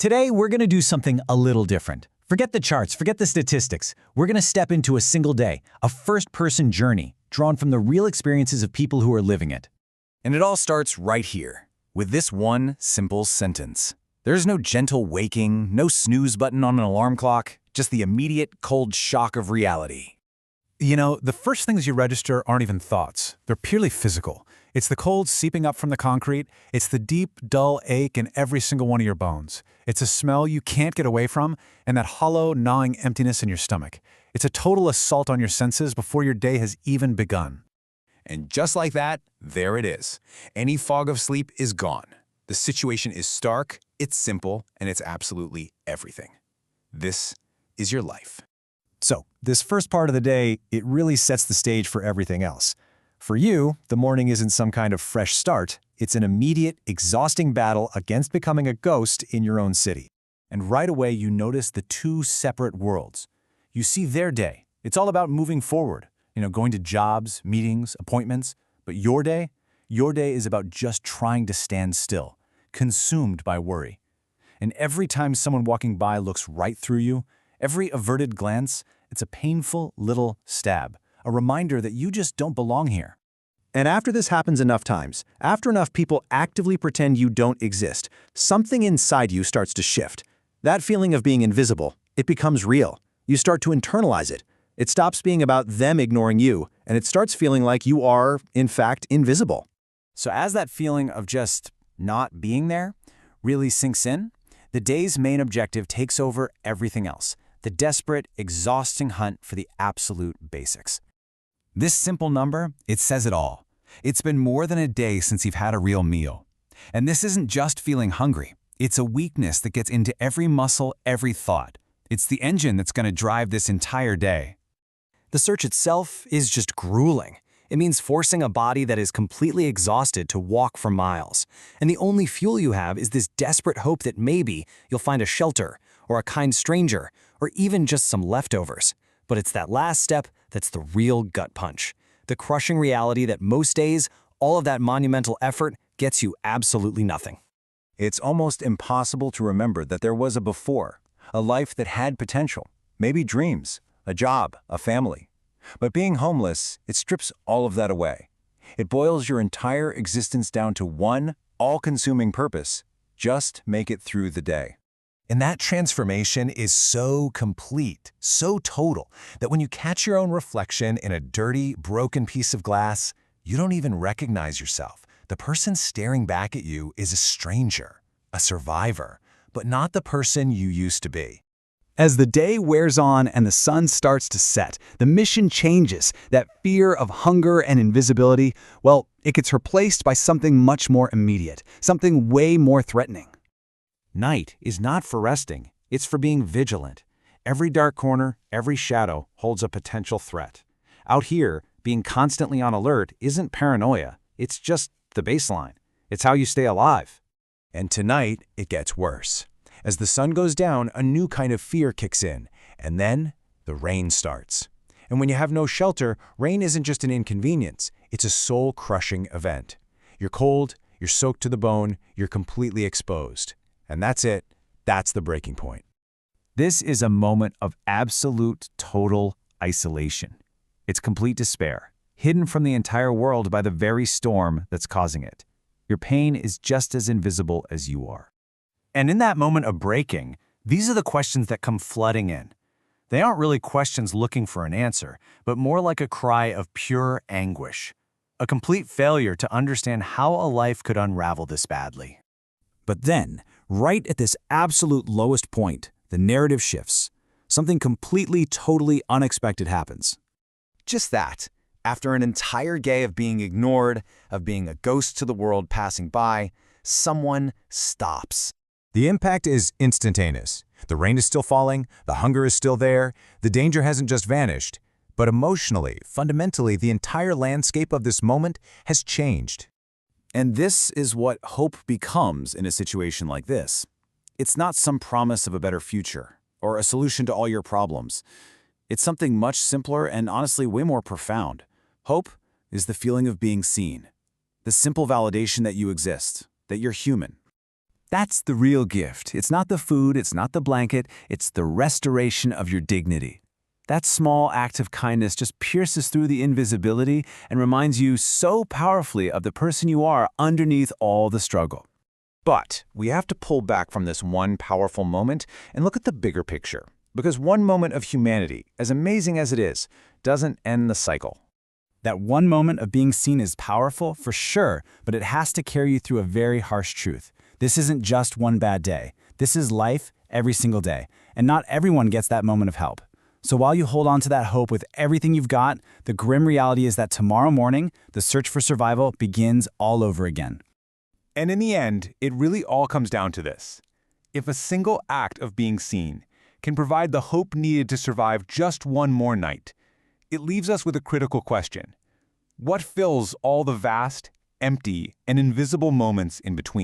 Today, we're going to do something a little different. Forget the charts, forget the statistics. We're going to step into a single day, a first-person journey, drawn from the real experiences of people who are living it. And it all starts right here, with this one simple sentence. There's no gentle waking, no snooze button on an alarm clock, just the immediate, cold shock of reality. You know, the first things you register aren't even thoughts. They're purely physical. It's the cold seeping up from the concrete. It's the deep, dull ache in every single one of your bones. It's a smell you can't get away from, and that hollow, gnawing emptiness in your stomach. It's a total assault on your senses before your day has even begun. And just like that, there it is. Any fog of sleep is gone. The situation is stark, it's simple, and it's absolutely everything. This is your life. So, this first part of the day, it really sets the stage for everything else. For you, the morning isn't some kind of fresh start. It's an immediate, exhausting battle against becoming a ghost in your own city. And right away, you notice the two separate worlds. You see their day. It's all about moving forward, going to jobs, meetings, appointments. But your day is about just trying to stand still, consumed by worry. And every time someone walking by looks right through you, every averted glance, it's a painful little stab, a reminder that you just don't belong here. And after this happens enough times, after enough people actively pretend you don't exist, something inside you starts to shift. That feeling of being invisible, it becomes real. You start to internalize it. It stops being about them ignoring you, and it starts feeling like you are, in fact, invisible. So as that feeling of just not being there really sinks in, the day's main objective takes over everything else. The desperate, exhausting hunt for the absolute basics. This simple number, it says it all. It's been more than a day since you've had a real meal. And this isn't just feeling hungry. It's a weakness that gets into every muscle, every thought. It's the engine that's going to drive this entire day. The search itself is just grueling. It means forcing a body that is completely exhausted to walk for miles. And the only fuel you have is this desperate hope that maybe you'll find a shelter, or a kind stranger, or even just some leftovers. But it's that last step that's the real gut punch. The crushing reality that most days, all of that monumental effort gets you absolutely nothing. It's almost impossible to remember that there was a before, a life that had potential, maybe dreams, a job, a family. But being homeless, it strips all of that away. It boils your entire existence down to one all-consuming purpose: just make it through the day. And that transformation is so complete, so total, that when you catch your own reflection in a dirty, broken piece of glass, you don't even recognize yourself. The person staring back at you is a stranger, a survivor, but not the person you used to be. As the day wears on and the sun starts to set, the mission changes. That fear of hunger and invisibility, well, it gets replaced by something much more immediate, something way more threatening. Night is not for resting, it's for being vigilant. Every dark corner, every shadow holds a potential threat. Out here, being constantly on alert isn't paranoia, it's just the baseline. It's how you stay alive. And tonight, it gets worse. As the sun goes down, a new kind of fear kicks in, and then the rain starts. And when you have no shelter, rain isn't just an inconvenience, it's a soul-crushing event. You're cold, you're soaked to the bone, you're completely exposed. And that's it. That's the breaking point. This is a moment of absolute, total isolation. It's complete despair, hidden from the entire world by the very storm that's causing it. Your pain is just as invisible as you are. And in that moment of breaking, these are the questions that come flooding in. They aren't really questions looking for an answer, but more like a cry of pure anguish. A complete failure to understand how a life could unravel this badly. But then, right at this absolute lowest point, the narrative shifts. Something completely, totally unexpected happens. Just that. After an entire day of being ignored, of being a ghost to the world passing by, someone stops. The impact is instantaneous. The rain is still falling, the hunger is still there, the danger hasn't just vanished. But emotionally, fundamentally, the entire landscape of this moment has changed. And this is what hope becomes in a situation like this. It's not some promise of a better future or a solution to all your problems. It's something much simpler and honestly way more profound. Hope is the feeling of being seen, the simple validation that you exist, that you're human. That's the real gift. It's not the food, it's not the blanket, it's the restoration of your dignity. That small act of kindness just pierces through the invisibility and reminds you so powerfully of the person you are underneath all the struggle. But we have to pull back from this one powerful moment and look at the bigger picture. Because one moment of humanity, as amazing as it is, doesn't end the cycle. That one moment of being seen is powerful, for sure, but it has to carry you through a very harsh truth. This isn't just one bad day. This is life every single day, and not everyone gets that moment of help. So while you hold on to that hope with everything you've got, the grim reality is that tomorrow morning, the search for survival begins all over again. And in the end, it really all comes down to this. If a single act of being seen can provide the hope needed to survive just one more night, it leaves us with a critical question. What fills all the vast, empty, and invisible moments in between?